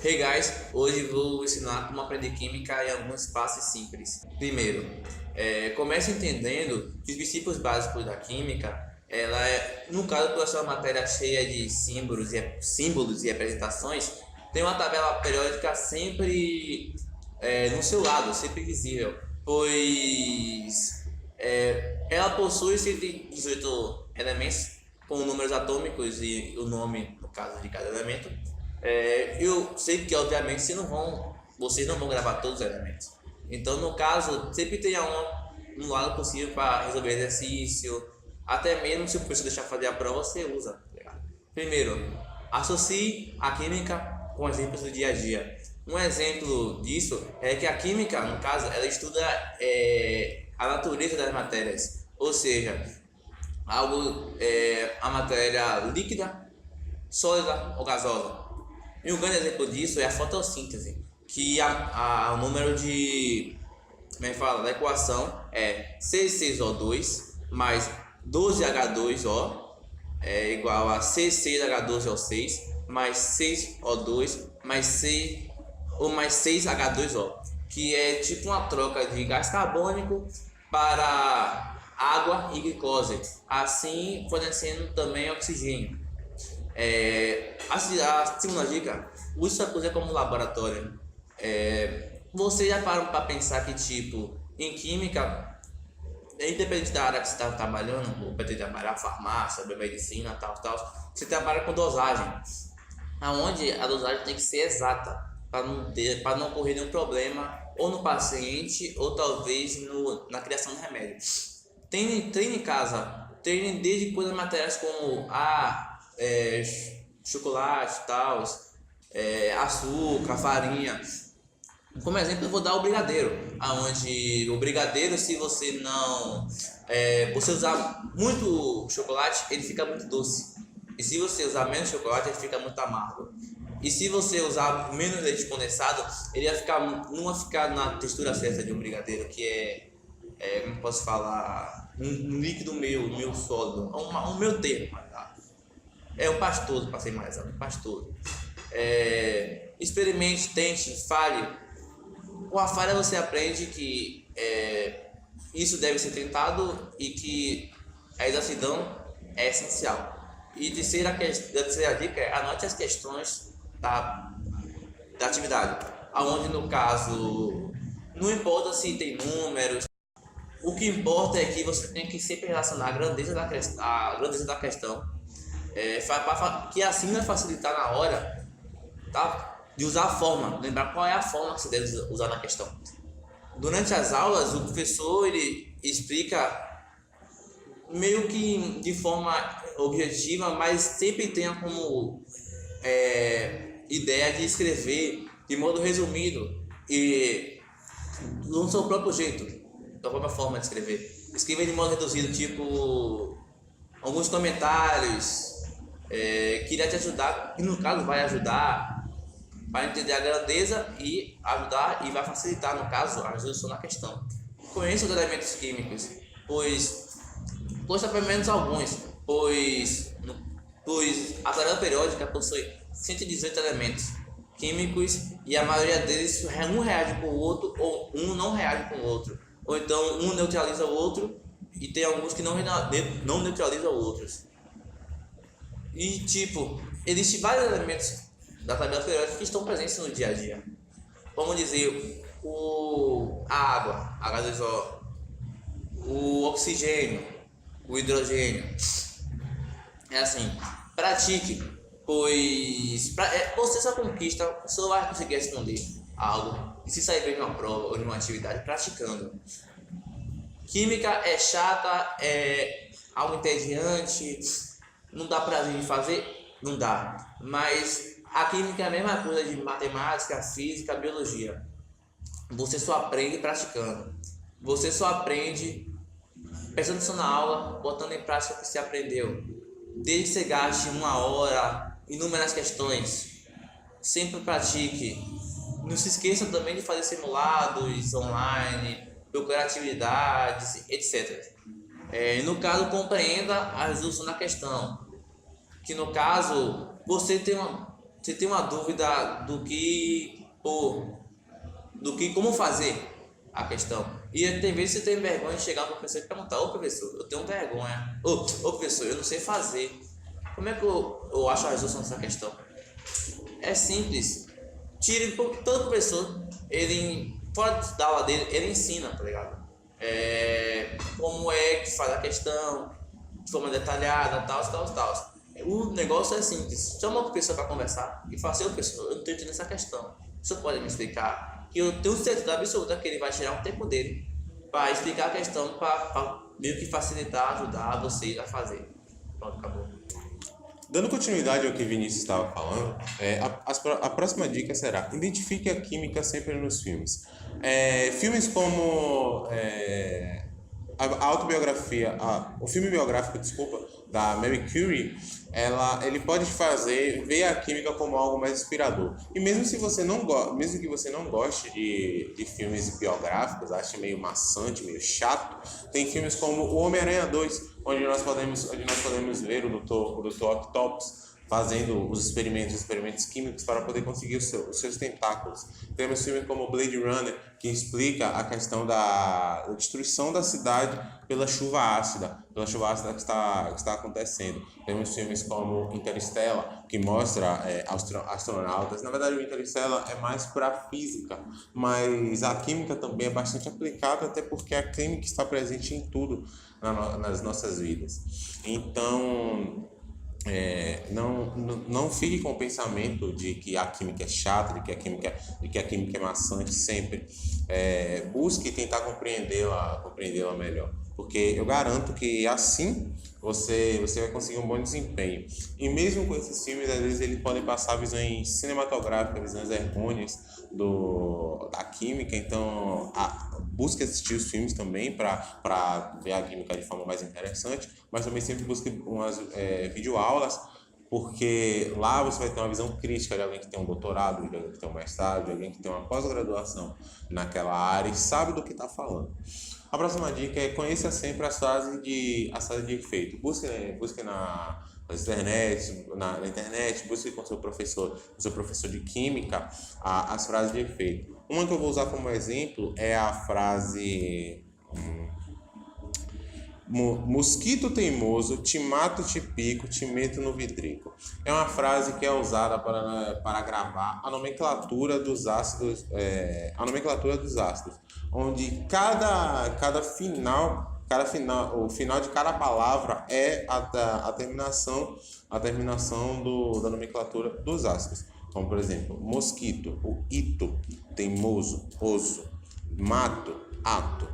Hey guys, hoje vou ensinar como aprender química em alguns passos simples. Primeiro, comece entendendo que os princípios básicos da química, ela é, no caso, por essa matéria cheia de símbolos e representações, tem uma tabela periódica sempre no seu lado, sempre visível, pois ela possui 118 elementos com números atômicos e o nome, no caso de cada elemento. Eu sei que obviamente vocês não vão gravar todos os elementos. Então, no caso, sempre tenha um lado possível para resolver exercício, até mesmo se o professor deixar fazer a prova, você usa. Tá ligado? Primeiro, associe a química com exemplos do dia a dia. Um exemplo disso é que a química, no caso, ela estuda a natureza das matérias, ou seja, a matéria líquida, sólida ou gasosa. E um grande exemplo disso é a fotossíntese, que o número de, como é que fala, da equação é C6O2 mais 12H2O é igual a C6H12O6 mais 6O2 mais mais 6H2O, que é tipo uma troca de gás carbônico para água e glicose, assim fornecendo também oxigênio. A segunda dica, use sua coisa como laboratório. Você já parou para pensar que, tipo, em química, independente da área que você está trabalhando, ou pretende trabalhar farmácia, biomedicina, tal, você trabalha com dosagem, aonde a dosagem tem que ser exata, para não ocorrer nenhum problema, ou no paciente, ou talvez na criação de remédio. Treine em casa, treine desde coisas materiais como chocolate, tal, açúcar, farinha. Como exemplo, eu vou dar o brigadeiro, aonde o brigadeiro, se você não você usar muito chocolate, ele fica muito doce. E se você usar menos chocolate, ele fica muito amargo. E se você usar menos leite condensado, ele não vai ficar na textura certa de um brigadeiro, que como posso falar, um líquido meio sólido, um meio termo. É um pastoso, para ser mais exato, um pastoso. Experimente, tente, fale. Com a falha você aprende que isso deve ser tentado e que a exatidão é essencial. E terceira dica é anote as questões da atividade, aonde no caso não importa se tem números, o que importa é que você tem que sempre relacionar a grandeza da questão, que assim vai facilitar na hora, tá? De usar a forma, lembrar qual é a forma que você deve usar na questão. Durante as aulas, o professor ele explica meio que de forma objetiva, mas sempre tenha como ideia de escrever de modo resumido e no seu próprio jeito, da própria forma de escrever. Escreva de modo reduzido, tipo alguns comentários que irá te ajudar, que no caso vai ajudar para entender a grandeza e ajudar e vai facilitar, no caso, a resolução da questão. Conheça os elementos químicos, consta pelo menos alguns, pois a tabela periódica possui 118 elementos químicos e a maioria deles um reage com o outro ou um não reage com o outro, ou então um neutraliza o outro e tem alguns que não neutralizam outros. E tipo, existem vários elementos da tabela periódica que estão presentes no dia a dia. Vamos dizer, a água, H2O, o oxigênio, o hidrogênio. É assim, pratique, pois você só conquista, só vai conseguir responder algo. E se sair bem numa prova ou numa atividade, praticando. Química é chata, é algo entediante, não dá prazer em fazer? Não dá. Mas a química é a mesma coisa de matemática, física, biologia. Você só aprende praticando. Você só aprende prestando atenção na aula, botando em prática o que você aprendeu. Desde que você gaste uma hora, inúmeras questões, sempre pratique. Não se esqueça também de fazer simulados online, procurar atividades, etc. No caso, compreenda a resolução da questão. Que no caso, você você tem uma dúvida como fazer a questão. E tem vezes você tem vergonha de chegar no professor e perguntar: ô professor, eu tenho vergonha. Ô professor, eu não sei fazer. Como é que eu acho a resolução dessa questão? É simples. Todo professor, ele, fora da aula dele, ele ensina, tá ligado? Como é que faz a questão, de forma detalhada, tal. O negócio é simples. Chama uma pessoa para conversar e fala assim: ô professor, eu não estou entendendo essa questão. Você pode me explicar? Que eu tenho certeza absoluta que ele vai tirar um tempo dele para explicar a questão, para meio que facilitar, ajudar vocês a fazer. Pronto, acabou. Dando continuidade ao que Vinícius estava falando, a próxima dica será: identifique a química sempre nos filmes. Filmes como a autobiografia, o filme biográfico, desculpa, da Marie Curie, ele pode fazer ver a química como algo mais inspirador. E mesmo que você não goste de filmes biográficos, ache meio maçante, meio chato, tem filmes como o Homem-Aranha 2, onde nós podemos ver o Dr. Octopus fazendo os experimentos químicos para poder conseguir os seus tentáculos. Temos filmes como Blade Runner, que explica a questão da destruição da cidade pela chuva ácida que está acontecendo. Temos filmes como Interstellar, que mostra astronautas. Na verdade, o Interstellar é mais para a física, mas a química também é bastante aplicada, até porque a química está presente em tudo nas nossas vidas. Então, não fique com o pensamento de que a química é chata, de que a química é maçante sempre. Busque tentar compreendê-la melhor, porque eu garanto que assim você vai conseguir um bom desempenho. E mesmo com esses filmes, às vezes eles podem passar visões cinematográficas, visões errôneas da química. Então, busque assistir os filmes também para ver a química de forma mais interessante, mas também sempre busque umas videoaulas, porque lá você vai ter uma visão crítica de alguém que tem um doutorado, de alguém que tem um mestrado, de alguém que tem uma pós-graduação naquela área e sabe do que está falando. A próxima dica é: conheça sempre as frases de efeito. Busque na internet, busque com seu professor de química as frases de efeito. Uma que eu vou usar como exemplo é a frase: mosquito teimoso, te mato, te pico, te meto no vidrico. É uma frase que é usada para gravar a nomenclatura dos ácidos, onde o final de cada palavra é a terminação da nomenclatura dos ácidos. Como, por exemplo, mosquito, o ito, teimoso, oso, mato, ato,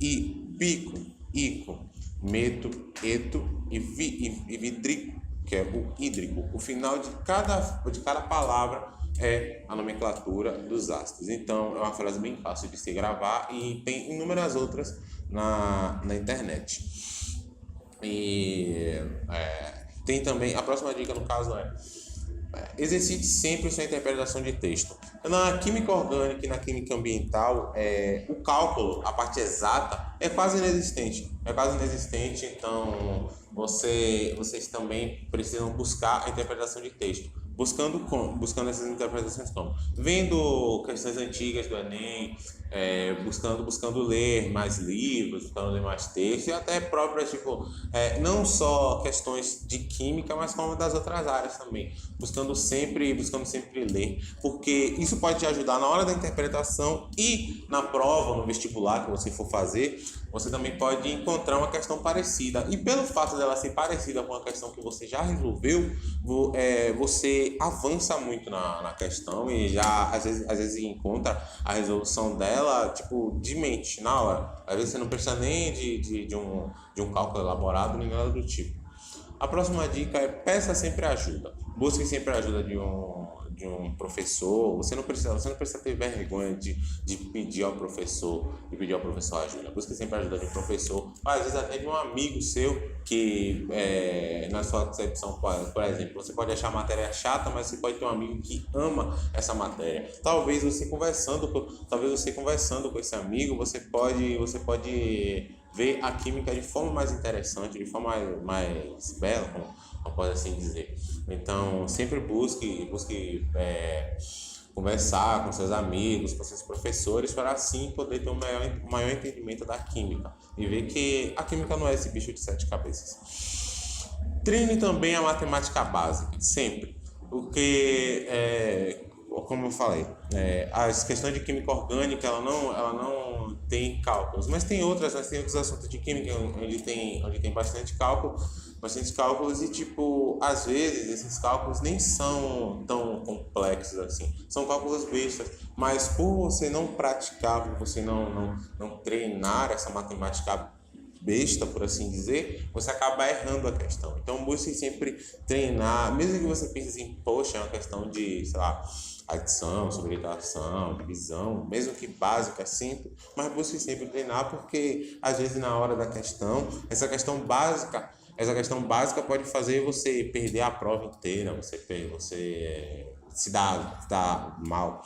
e pico, ico, meto, eto e vidrico, que é o hídrico. O final de cada palavra é a nomenclatura dos ácidos. Então, é uma frase bem fácil de se gravar e tem inúmeras outras na internet. E tem também, a próxima dica no caso exercite sempre sua interpretação de texto. Na química orgânica e na química ambiental, o cálculo, a parte exata, é quase inexistente. Então vocês também precisam buscar a interpretação de texto. Buscando essas interpretações como? Vendo questões antigas do Enem, buscando ler mais livros, buscando ler mais textos, e até próprias, não só questões de química, mas como das outras áreas também. Buscando sempre ler, porque isso pode te ajudar na hora da interpretação e na prova, no vestibular que você for fazer. Você também pode encontrar uma questão parecida. E pelo fato dela ser parecida com a questão que você já resolveu, você avança muito na questão e já às vezes encontra a resolução dela de mente, na hora. Às vezes você não precisa nem de um cálculo elaborado, nem nada do tipo. A próxima dica é: peça sempre ajuda. Busque sempre a ajuda de um professor. Você não precisa ter vergonha de pedir ao professor ajuda. Busque sempre a ajuda de um professor, às vezes até de um amigo seu que, na sua concepção, por exemplo, você pode achar a matéria chata, mas você pode ter um amigo que ama essa matéria. Talvez você conversando com esse amigo, você pode ver a química de forma mais interessante, de forma mais bela, pode assim dizer. Então, sempre busque conversar com seus amigos, com seus professores, para assim poder ter um maior entendimento da química e ver que a química não é esse bicho de sete cabeças. Treine também a matemática básica, sempre, porque, como eu falei, as questões de química orgânica ela não tem cálculos, mas tem outros assuntos de química onde tem bastante cálculos e tipo, às vezes esses cálculos nem são tão complexos assim, são cálculos bestas, mas por você não praticar, por você não treinar essa matemática besta, por assim dizer, você acaba errando a questão. Então busque sempre treinar, mesmo que você pense assim, poxa, é uma questão de, sei lá, adição, subtração, divisão, mesmo que básica, simples, mas busque sempre treinar, porque às vezes na hora da questão, essa questão básica pode fazer você perder a prova inteira, você se dá mal.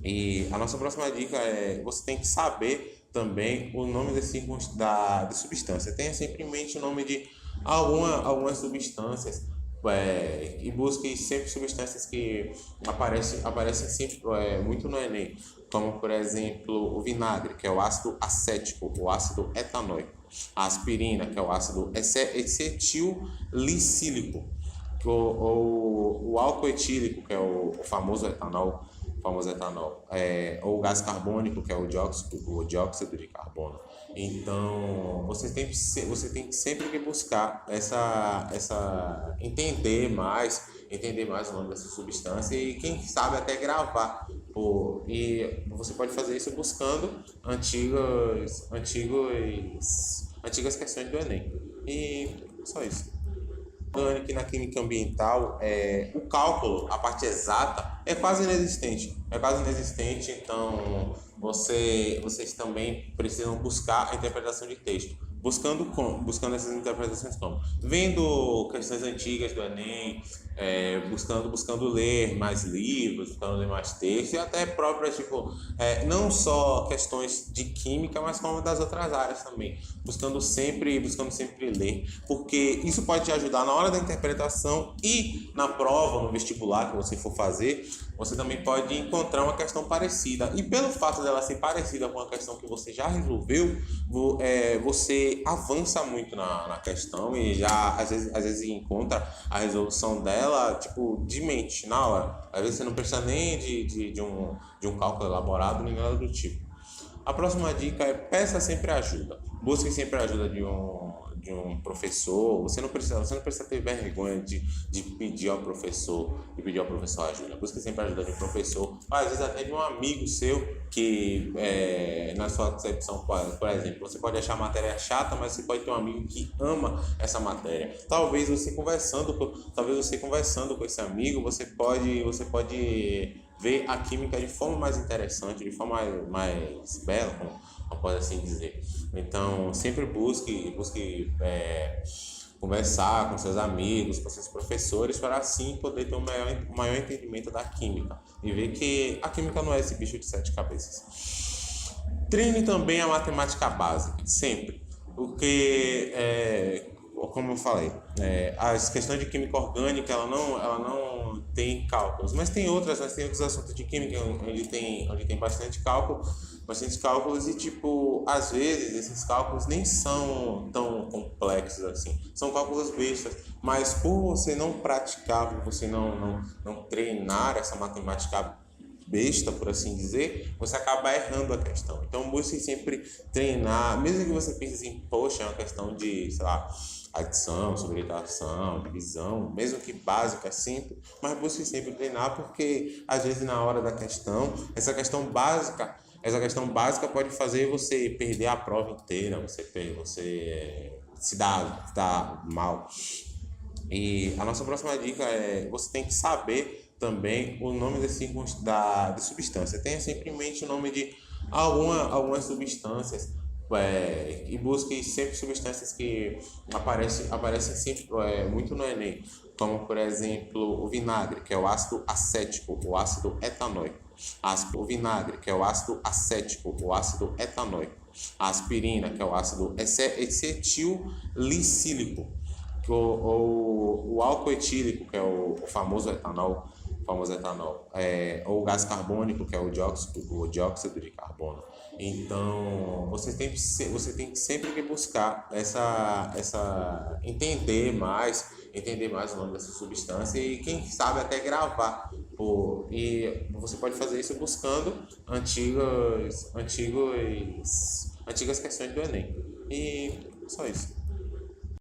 E a nossa próxima dica é: você tem que saber também o nome de substância. Tenha sempre em mente o nome de algumas substâncias, e busque sempre substâncias que aparecem sempre muito no Enem, como por exemplo o vinagre, que é o ácido acético, o ácido etanóico, a aspirina, que é o ácido acetilsalicílico, ou o álcool etílico, que é o famoso etanol, ou o gás carbônico, que é o dióxido de carbono. Então, você tem que sempre que buscar entender mais o nome dessa substância e, quem sabe, até gravar. E você pode fazer isso buscando antigas questões do Enem. E só isso. Que na química ambiental, o cálculo, a parte exata, é quase inexistente. Então vocês também precisam buscar a interpretação de texto. Buscando essas interpretações como? Vendo questões antigas do Enem, buscando ler mais livros, buscando ler mais textos, e até próprias, não só questões de química, mas como das outras áreas também. Buscando sempre ler, porque isso pode te ajudar na hora da interpretação e na prova, no vestibular que você for fazer. Você também pode encontrar uma questão parecida. E pelo fato dela ser parecida com uma questão que você já resolveu, você avança muito na questão e já às vezes encontra a resolução dela de mente, na hora. Às vezes você não precisa nem de um cálculo elaborado, nem nada do tipo. A próxima dica é: peça sempre ajuda. Busque sempre a ajuda de um professor. Você não precisa ter vergonha de pedir ao professor ajuda. Busque sempre a ajuda de um professor, às vezes até de um amigo seu que, na sua concepção, por exemplo, você pode achar a matéria chata, mas você pode ter um amigo que ama essa matéria. Talvez você conversando com esse amigo, você pode ver a química de forma mais interessante, de forma mais bela, como pode assim dizer. Então, sempre busque conversar com seus amigos, com seus professores, para assim poder ter um maior entendimento da química e ver que a química não é esse bicho de sete cabeças. Treine também a matemática básica, sempre, porque, como eu falei, as questões de química orgânica ela não tem cálculos, mas tem outros assuntos de química onde tem bastante cálculos e tipo, às vezes esses cálculos nem são tão complexos assim, são cálculos bestas, mas por você não praticar, por você não treinar essa matemática besta, por assim dizer, você acaba errando a questão. Então busque sempre treinar, mesmo que você pense assim, poxa, é uma questão de, sei lá, adição, subtração, divisão, mesmo que básica, simples, mas busque sempre treinar, porque às vezes na hora da questão, essa questão básica pode fazer você perder a prova inteira, você se dá mal. E a nossa próxima dica é: você tem que saber também o nome de substância. Tenha sempre em mente o nome de algumas substâncias, e busque sempre substâncias que aparecem sempre muito no Enem, como por exemplo o vinagre, que é o ácido acético, o ácido etanóico, o vinagre, que é o ácido acético, o ácido etanóico, a aspirina, que é o ácido acetilsalicílico, o álcool etílico, que é o famoso etanol, ou o gás carbônico, que é o dióxido de carbono. Então, você tem que sempre que buscar entender mais o nome dessa substância e quem sabe até gravar. E você pode fazer isso buscando antigas questões do Enem. E só isso.